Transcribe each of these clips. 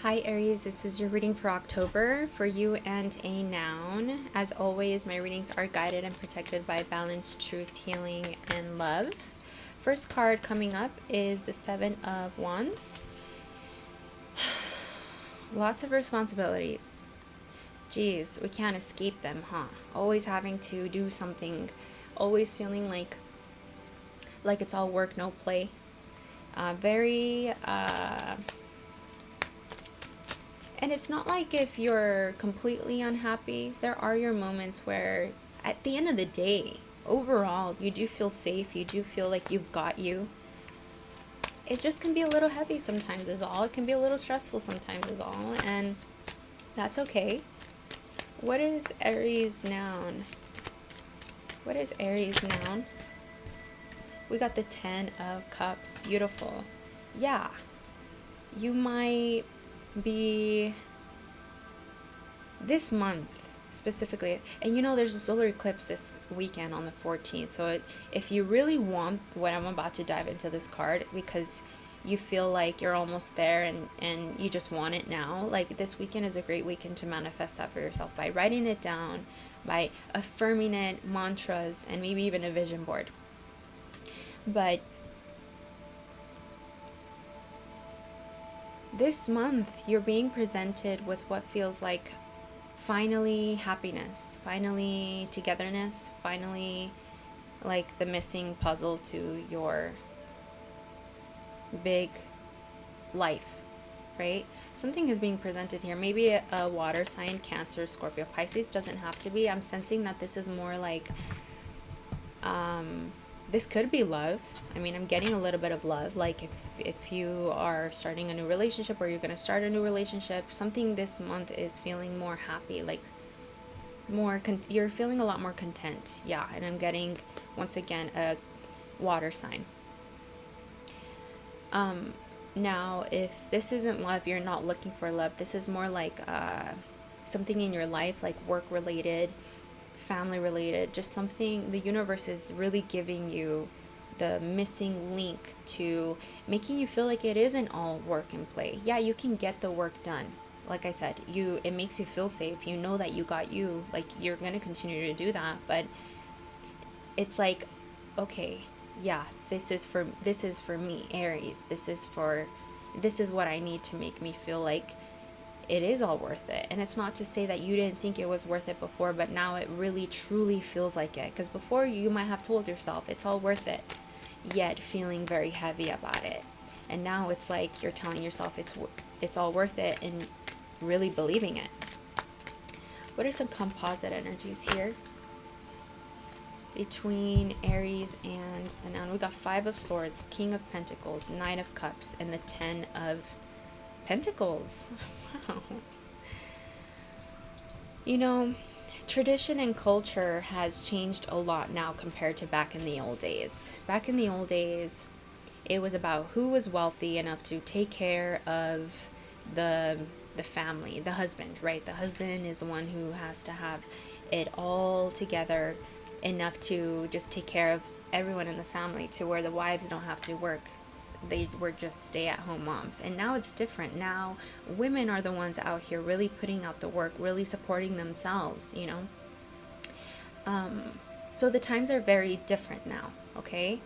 Hi Aries, this is your reading for October for you and a noun. As always, my readings are guided and protected by balance, truth, healing, and love. First card coming up is the Seven of Wands. Lots of responsibilities. Geez, we can't escape them, huh? Always having to do something, always feeling like it's all work, no play. And it's not like if you're completely unhappy, there are your moments where at the end of the day, overall, you do feel safe, you do feel like you've got you. It just can be a little heavy sometimes is all. It can be a little stressful sometimes is all, and that's okay. What is Aries noun? What is Aries noun? We got the 10 of Cups. Beautiful. Yeah. You might be this month specifically, and there's a solar eclipse this weekend on the 14th, so if you really want what I'm about to dive into this card because you feel like you're almost there and you just want it now, like this weekend is a great weekend to manifest that for yourself by writing it down, by affirming it, mantras, and maybe even a vision board. But this month, you're being presented with what feels like finally happiness, finally togetherness, finally like the missing puzzle to your big life, right? Something is being presented here. Maybe a water sign, Cancer, Scorpio, Pisces, doesn't have to be. I'm sensing that this is more like this could be love. I mean, I'm getting a little bit of love. Like if you are starting a new relationship or you're going to start a new relationship, something this month is feeling more happy, like you're feeling a lot more content. Yeah, and I'm getting, once again, a water sign. Now, if this isn't love, you're not looking for love. This is more like something in your life, like work related, family related, just something the universe is really giving you the missing link to making you feel like it isn't all work and play. Yeah, you can get the work done. Like I said, it makes you feel safe. You know that you got you, like you're going to continue to do that, but it's like, okay, yeah, this is for me, Aries. This is what I need to make me feel like it is all worth it. And it's not to say that you didn't think it was worth it before, but now it really truly feels like it. Because before you might have told yourself it's all worth it, yet feeling very heavy about it. And now it's like you're telling yourself it's all worth it and really believing it. What are some composite energies here between Aries and the noun? We got 5 of Swords, King of Pentacles, 9 of Cups, and the 10 of Pentacles. Wow. Tradition and culture has changed a lot now compared to back in the old days. Back in the old days, it was about who was wealthy enough to take care of the family, the husband, right? The husband is the one who has to have it all together enough to just take care of everyone in the family, to where the wives don't have to work. They were just stay-at-home moms. And now it's different. Now women are the ones out here really putting out the work, really supporting themselves, so the times are very different now. Okay,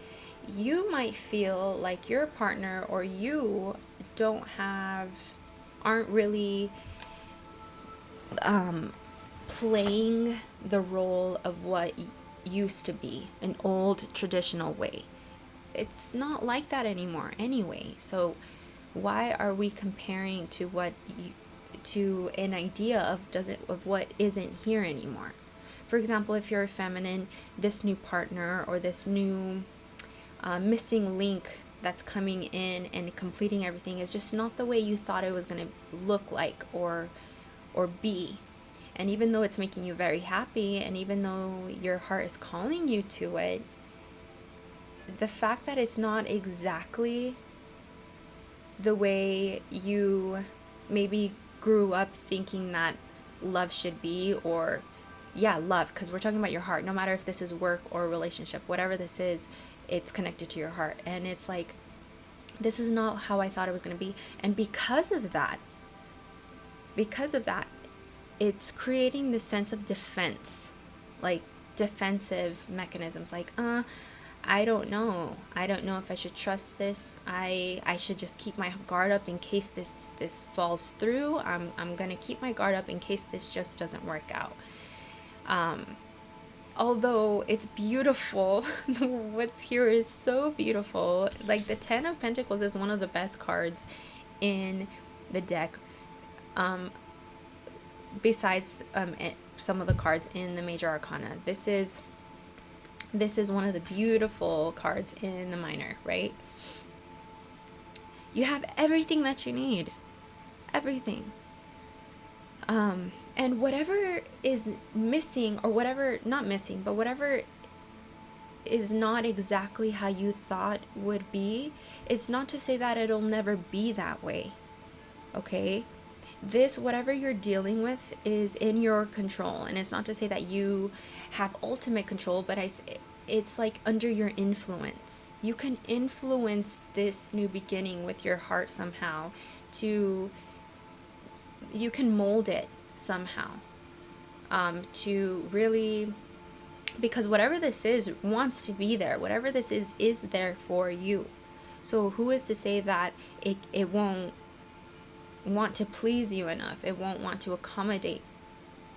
you might feel like your partner or you aren't really playing the role of what used to be an old traditional way. It's not like that anymore anyway. So why are we comparing to an idea of what isn't here anymore? For example, if you're a feminine, this new partner or this new missing link that's coming in and completing everything is just not the way you thought it was going to look like or be. And even though it's making you very happy, and even though your heart is calling you to it, the fact that it's not exactly the way you maybe grew up thinking that love should be, or love, because we're talking about your heart, no matter if this is work or a relationship, whatever this is, it's connected to your heart. And it's like, this is not how I thought it was going to be. And because of that, because of that, it's creating this sense of defense, like defensive mechanisms, like I don't know. I don't know if I should trust this. I should just keep my guard up in case this falls through. I'm going to keep my guard up in case this just doesn't work out. Although it's beautiful, what's here is so beautiful. Like the 10 of Pentacles is one of the best cards in the deck. Besides some of the cards in the Major Arcana. This is one of the beautiful cards in the minor, right? You have everything that you need. Everything. And whatever is missing, or whatever, not missing, but whatever is not exactly how you thought would be, it's not to say that it'll never be that way. Okay? This, whatever you're dealing with, is in your control. And it's not to say that you have ultimate control, but it's like under your influence. You can influence this new beginning with your heart somehow. You can mold it somehow. To really, because whatever this is wants to be there. Whatever this is there for you. So who is to say that it won't want to please you enough? It won't want to accommodate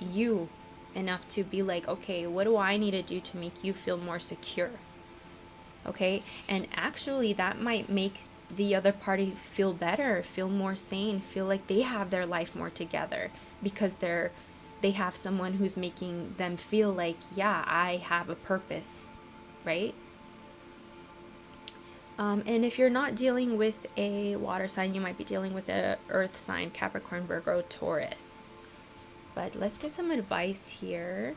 you enough to be like, okay, what do I need to do to make you feel more secure? Okay? And actually that might make the other party feel better, feel more sane, feel like they have their life more together, because they have someone who's making them feel like, yeah, I have a purpose, right? And if you're not dealing with a water sign, you might be dealing with a earth sign, Capricorn, Virgo, Taurus. But let's get some advice here.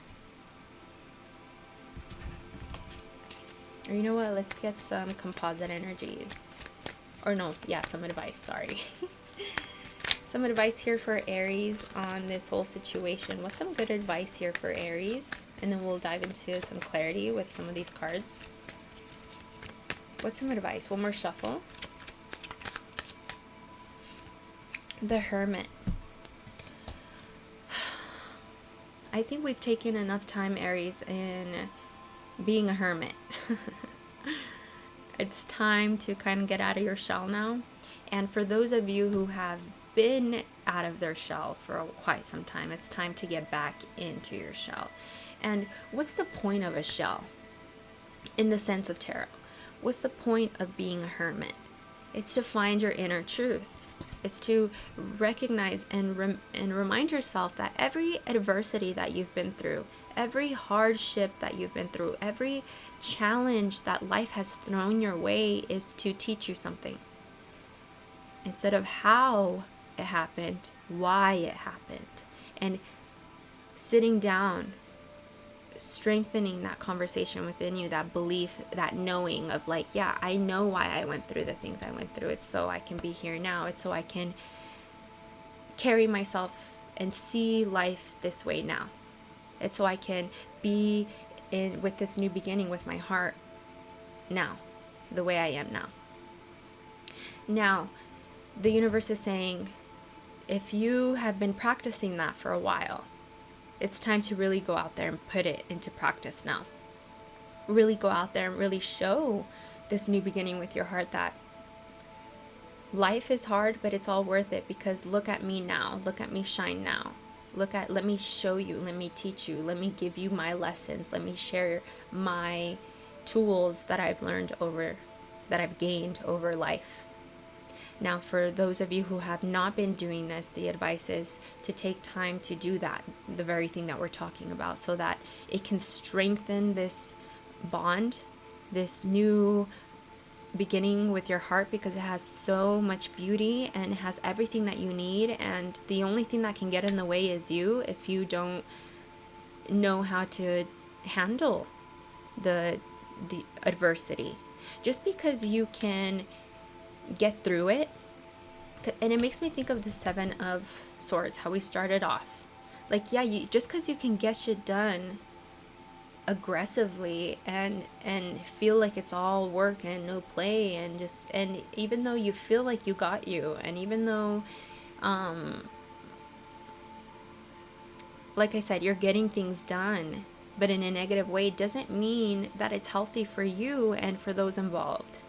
Or you know what? Let's get some composite energies. Or no, yeah, some advice, sorry. Some advice here for Aries on this whole situation. What's some good advice here for Aries? And then we'll dive into some clarity with some of these cards. What's some advice? One more shuffle. The Hermit. I think we've taken enough time, Aries, in being a hermit. It's time to kind of get out of your shell now. And for those of you who have been out of their shell for quite some time, it's time to get back into your shell. And what's the point of a shell in the sense of tarot? What's the point of being a hermit? It's to find your inner truth. It's to recognize and remind yourself that every adversity that you've been through, every hardship that you've been through, every challenge that life has thrown your way is to teach you something. Instead of how it happened, why it happened. And sitting down, strengthening that conversation within you, that belief, that knowing of like, yeah, I know why I went through the things I went through. It's so I can be here now. It's so I can carry myself and see life this way now. It's so I can be in with this new beginning with my heart now, the way I am now. Now, the universe is saying, if you have been practicing that for a while, it's time to really go out there and put it into practice now. Really go out there and really show this new beginning with your heart that life is hard, but it's all worth it, because look at me now. Look at me shine now. Let me show you. Let me teach you. Let me give you my lessons. Let me share my tools that I've learned that I've gained over life. Now, for those of you who have not been doing this, the advice is to take time to do that, the very thing that we're talking about, so that it can strengthen this bond, this new beginning with your heart, because it has so much beauty and it has everything that you need. And the only thing that can get in the way is you, if you don't know how to handle the adversity. Just because you can get through it. And it makes me think of the 7 of Swords, how we started off. Like, yeah, just because you can get shit done aggressively and feel like it's all work and no play, and even though you feel like you got you, and even though like I said, you're getting things done, but in a negative way doesn't mean that it's healthy for you and for those involved.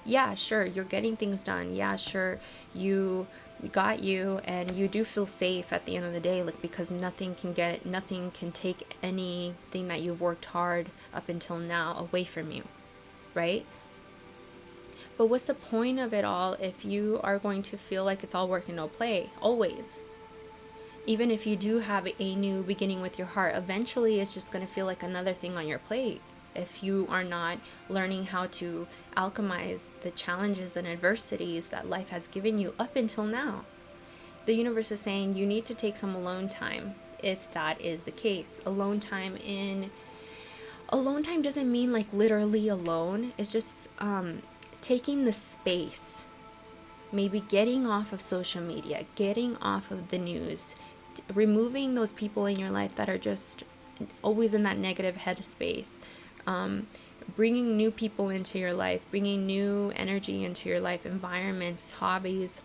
Yeah, sure, you're getting things done. Yeah, sure, you got you, and you do feel safe at the end of the day, like, because nothing can take anything that you've worked hard up until now away from you, right? But what's the point of it all if you are going to feel like it's all work and no play always? Even if you do have a new beginning with your heart, eventually it's just going to feel like another thing on your plate if you are not learning how to alchemize the challenges and adversities that life has given you up until now. The universe is saying you need to take some alone time if that is the case. Alone time doesn't mean like literally alone. It's just taking the space, maybe getting off of social media, getting off of the news, removing those people in your life that are just always in that negative headspace, bringing new people into your life, bringing new energy into your life, environments, hobbies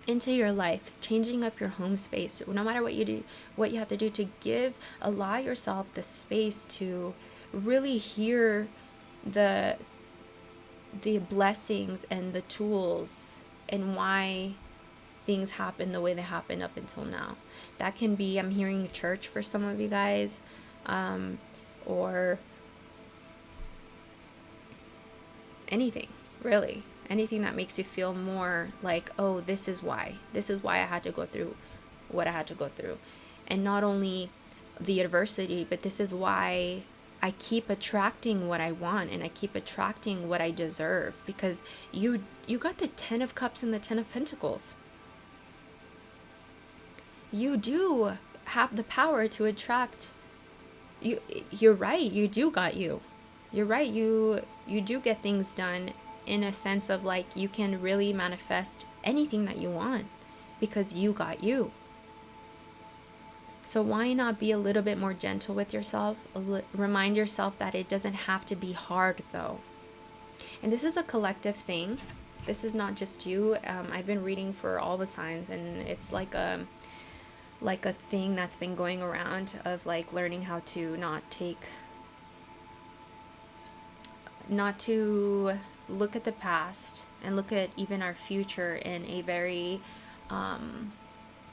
into your life, changing up your home space. No matter what you do, what you have to do to allow yourself the space to really hear the blessings and the tools and why things happen the way they happen up until now. That can be, I'm hearing church for some of you guys, or anything, really. Anything that makes you feel more like, oh, this is why I had to go through what I had to go through. And not only the adversity, but this is why I keep attracting what I want, and I keep attracting what I deserve, because you got the 10 of Cups and the 10 of Pentacles. You do have the power to attract. You're right, you do got you. You're right, you do get things done in a sense of like you can really manifest anything that you want because you got you. So why not be a little bit more gentle with yourself? Remind yourself that it doesn't have to be hard though. And this is a collective thing. This is not just you. I've been reading for all the signs, and it's like a thing that's been going around of like learning how to not to look at the past and look at even our future in a very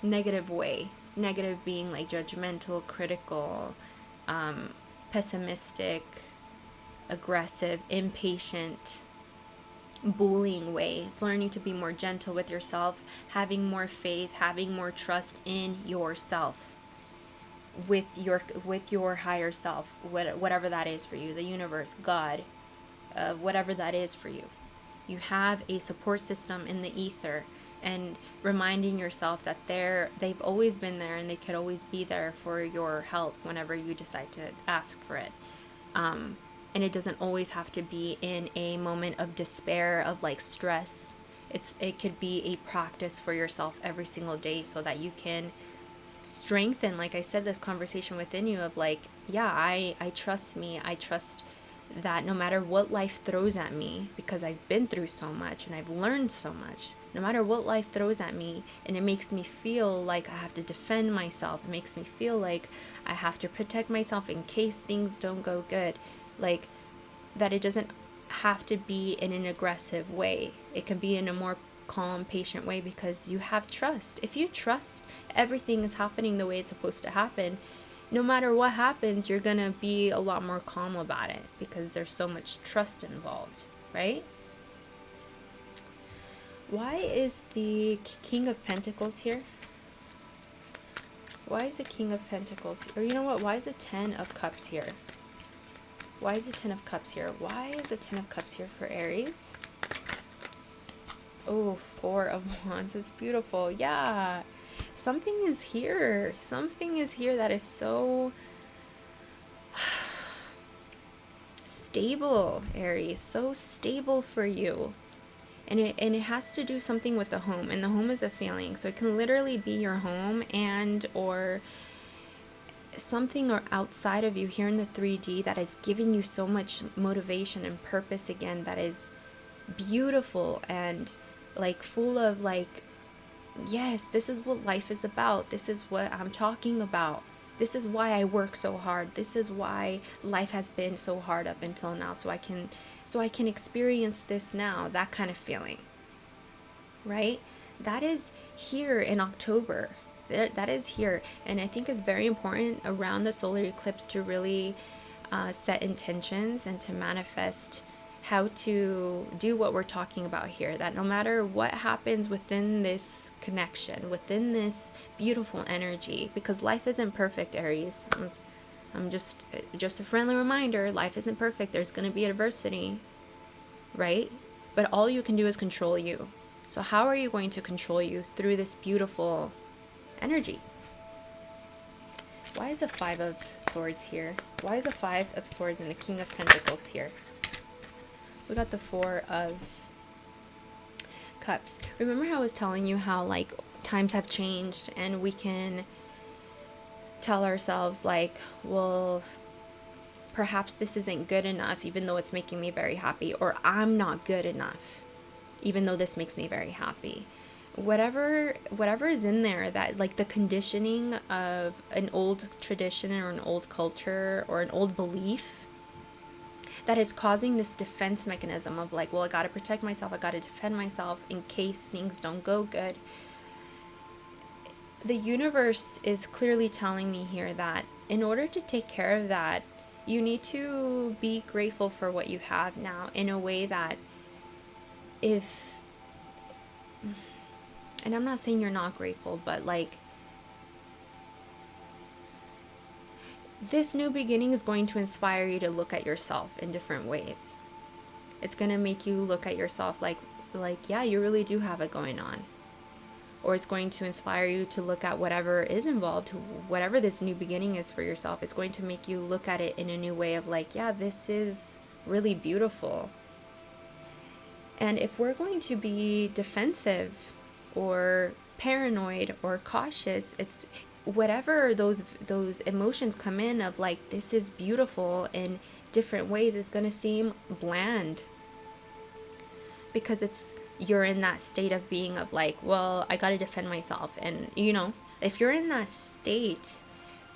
negative way. Negative being like judgmental, critical, pessimistic, aggressive, impatient, bullying way. It's learning to be more gentle with yourself, having more faith, having more trust in yourself, with your higher self, whatever that is for you, the universe, God, whatever that is for you. You have a support system in the ether, and reminding yourself that they've always been there, and they could always be there for your help whenever you decide to ask for it. And it doesn't always have to be in a moment of despair, of like stress. It could be a practice for yourself every single day, so that you can strengthen, like I said, this conversation within you of like, yeah, I trust me. I trust that no matter what life throws at me, because I've been through so much and I've learned so much, no matter what life throws at me, and it makes me feel like I have to defend myself, it makes me feel like I have to protect myself in case things don't go good, like that it doesn't have to be in an aggressive way. It can be in a more calm, patient way, because you have trust. If you trust everything is happening the way it's supposed to happen, no matter what happens, you're gonna be a lot more calm about it, because there's so much trust involved, right? Why is the King of Pentacles here? Why is the King of Pentacles here? Or you know what? Why is the 10 of Cups here? Why is the 10 of Cups here? Why is the 10 of Cups here for Aries? Oh, 4 of Wands. It's beautiful. Yeah. Something is here. Something is here that is so stable, Aries. So stable for you. And it has to do something with the home. And the home is a feeling. So it can literally be your home and or something or outside of you here in the 3D that is giving you so much motivation and purpose again, that is beautiful and like full of like, yes, this is what life is about. This is what I'm talking about. This is why I work so hard. This is why life has been so hard up until now, so I can experience this now, that kind of feeling. Right? That is here in October. That is here. And I think it's very important around the solar eclipse to really set intentions and to manifest how to do what we're talking about here. That no matter what happens within this connection, within this beautiful energy, because life isn't perfect, Aries. I'm just a friendly reminder, life isn't perfect. There's going to be adversity, right? But all you can do is control you. So how are you going to control you through this beautiful energy? Why is the Five of Swords here? Why is the Five of Swords and the King of Pentacles here? We got the Four of Cups. Remember how I was telling you how like times have changed and we can tell ourselves like, well, perhaps this isn't good enough even though it's making me very happy, or I'm not good enough even though this makes me very happy. Whatever is in there, that like the conditioning of an old tradition or an old culture or an old belief that is causing this defense mechanism of like, well, I got to protect myself, I got to defend myself in case things don't go good. The universe is clearly telling me here that in order to take care of that, you need to be grateful for what you have now in a way that and I'm not saying you're not grateful, but like this new beginning is going to inspire you to look at yourself in different ways. It's going to make you look at yourself like yeah, you really do have it going on. Or it's going to inspire you to look at whatever is involved, whatever this new beginning is for yourself. It's going to make you look at it in a new way of like, yeah, this is really beautiful. And if we're going to be defensive or paranoid or cautious, it's whatever those emotions come in of like, this is beautiful in different ways, is going to seem bland, because you're in that state of being of like, well, I got to defend myself. And you know, if you're in that state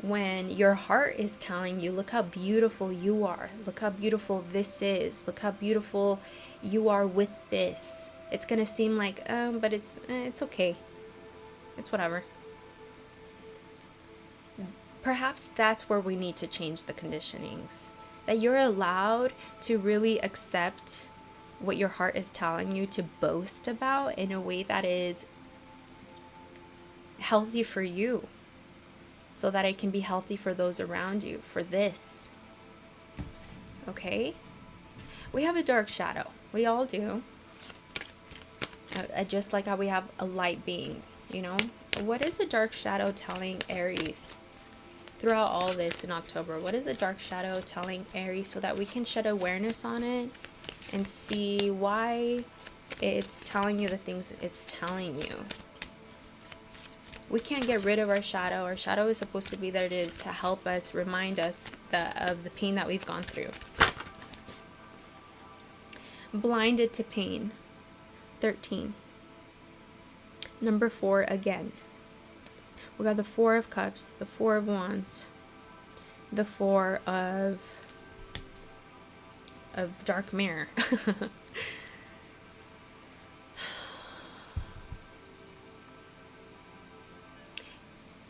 when your heart is telling you, look how beautiful you are, look how beautiful this is, look how beautiful you are with this, it's gonna seem like but it's okay, it's whatever. Perhaps that's where we need to change the conditionings, that you're allowed to really accept what your heart is telling you to boast about in a way that is healthy for you, so that it can be healthy for those around you, for this. Okay? We have a dark shadow. We all do. Just like how we have a light being, you know? What is the dark shadow telling Aries throughout all this in October? What is the dark shadow telling Aries, so that we can shed awareness on it and see why it's telling you the things it's telling you? We can't get rid of our shadow. Our shadow is supposed to be there to help us, remind us of the pain that we've gone through. Blinded to pain. 13. Number 4 again. We got the Four of Cups, the Four of Wands, the Four of Dark Mirror.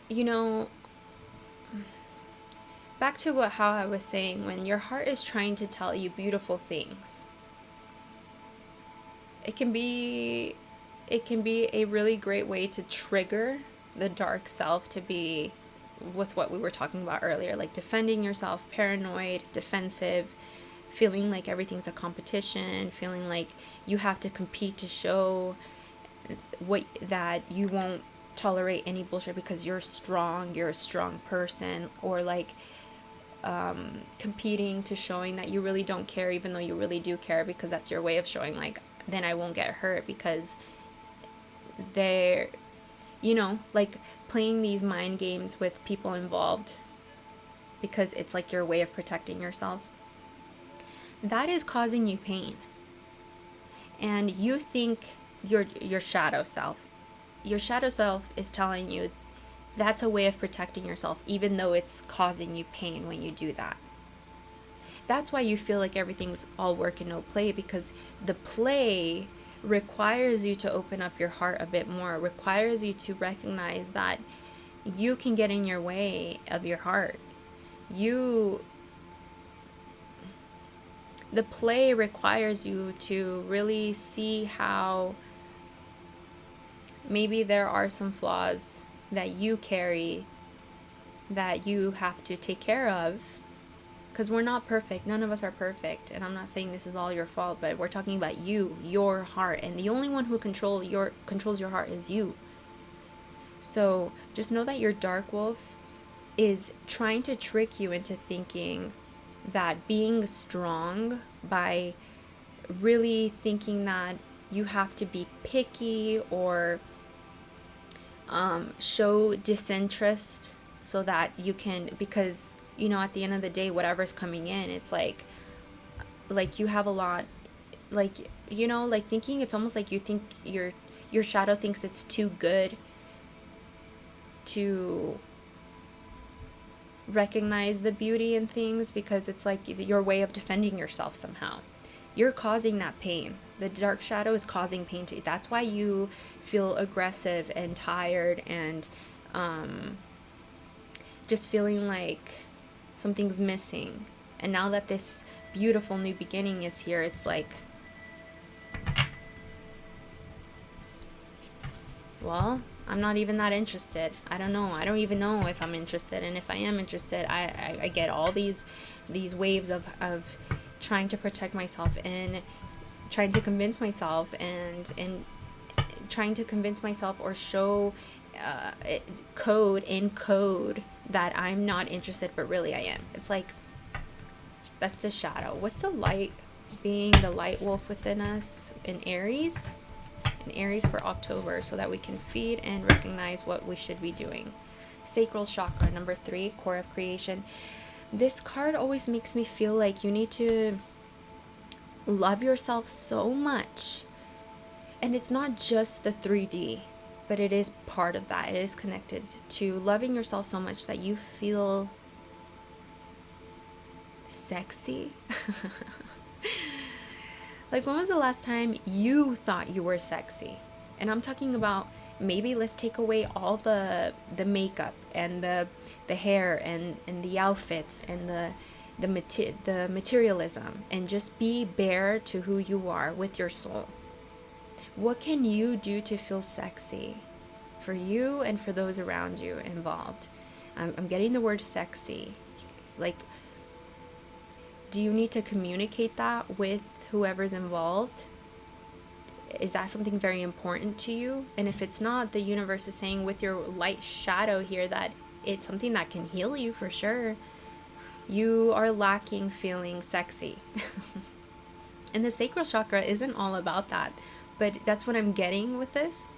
You know, back to how I was saying, when your heart is trying to tell you beautiful things, it can be a really great way to trigger the dark self to be with what we were talking about earlier, like defending yourself, paranoid, defensive, feeling like everything's a competition, feeling like you have to compete to show that you won't tolerate any bullshit because you're strong, you're a strong person, or like competing to showing that you really don't care even though you really do care, because that's your way of showing like, then I won't get hurt, because they're, you know, like playing these mind games with people involved because it's like your way of protecting yourself. That is causing you pain. And you think your shadow self is telling you That's a way of protecting yourself, even though it's causing you pain when you do that. That's why you feel like everything's all work and no play, because the play requires you to open up your heart a bit more, requires you to recognize that you can get in your way of your heart. The play requires you to really see how maybe there are some flaws that you carry that you have to take care of, because we're not perfect. None of us are perfect, and I'm not saying this is all your fault, but we're talking about you, your heart, and the only one who controls your heart is you. So just know that your dark wolf is trying to trick you into thinking that being strong, by really thinking that you have to be picky or show disinterest so that you can, because at the end of the day, whatever's coming in, it's like you have a lot, like thinking, it's almost like you think your shadow thinks it's too good to recognize the beauty in things, because it's like your way of defending yourself somehow. You're causing that pain. The dark shadow is causing pain to you. That's why you feel aggressive and tired and just feeling like something's missing. And now that this beautiful new beginning is here, it's like, well, I'm not even that interested. I don't know. I don't even know if I'm interested. And if I am interested, I get all these waves of trying to protect myself and trying to convince myself and trying to convince myself or show code that I'm not interested, but really I am. It's like, that's the shadow. What's the light? Being the light wolf within us in Aries. In Aries for October, so that we can feed and recognize what we should be doing. Sacral chakra, number 3, core of creation. This card always makes me feel like you need to love yourself so much. And it's not just the 3D, but it is part of that. It is connected to loving yourself so much that you feel sexy. Like, when was the last time you thought you were sexy? And I'm talking about, maybe let's take away all the makeup and the hair and the outfits and the materialism, and just be bare to who you are with your soul. What can you do to feel sexy for you and for those around you involved? I'm getting the word sexy. Like, do you need to communicate that with whoever's involved? Is that something very important to you? And if it's not, the universe is saying with your light shadow here that it's something that can heal you for sure. You are lacking feeling sexy. And the sacral chakra isn't all about that, but that's what I'm getting with this.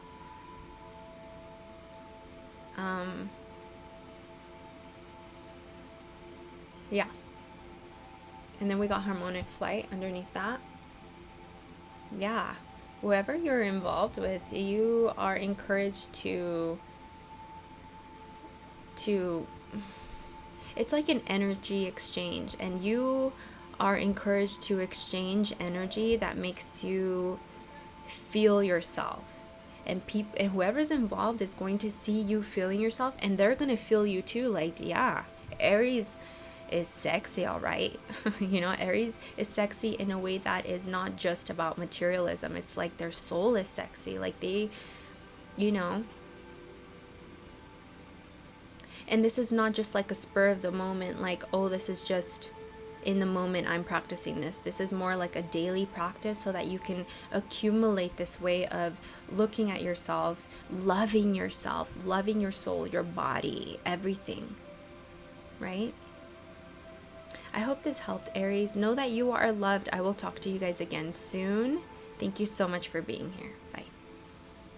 Yeah. And then we got harmonic flight underneath that. Yeah. Whoever you're involved with, you are encouraged to it's like an energy exchange, and you are encouraged to exchange energy that makes you feel yourself. And whoever's involved is going to see you feeling yourself, and they're going to feel you too. Like, yeah, Aries is sexy, all right. Aries is sexy in a way that is not just about materialism. It's like their soul is sexy. Like they, and this is not just like a spur of the moment, like, oh, this is just in the moment I'm practicing this. This is more like a daily practice, so that you can accumulate this way of looking at yourself, loving your soul, your body, everything, right? I hope this helped, Aries. Know that you are loved. I will talk to you guys again soon. Thank you so much for being here. Bye.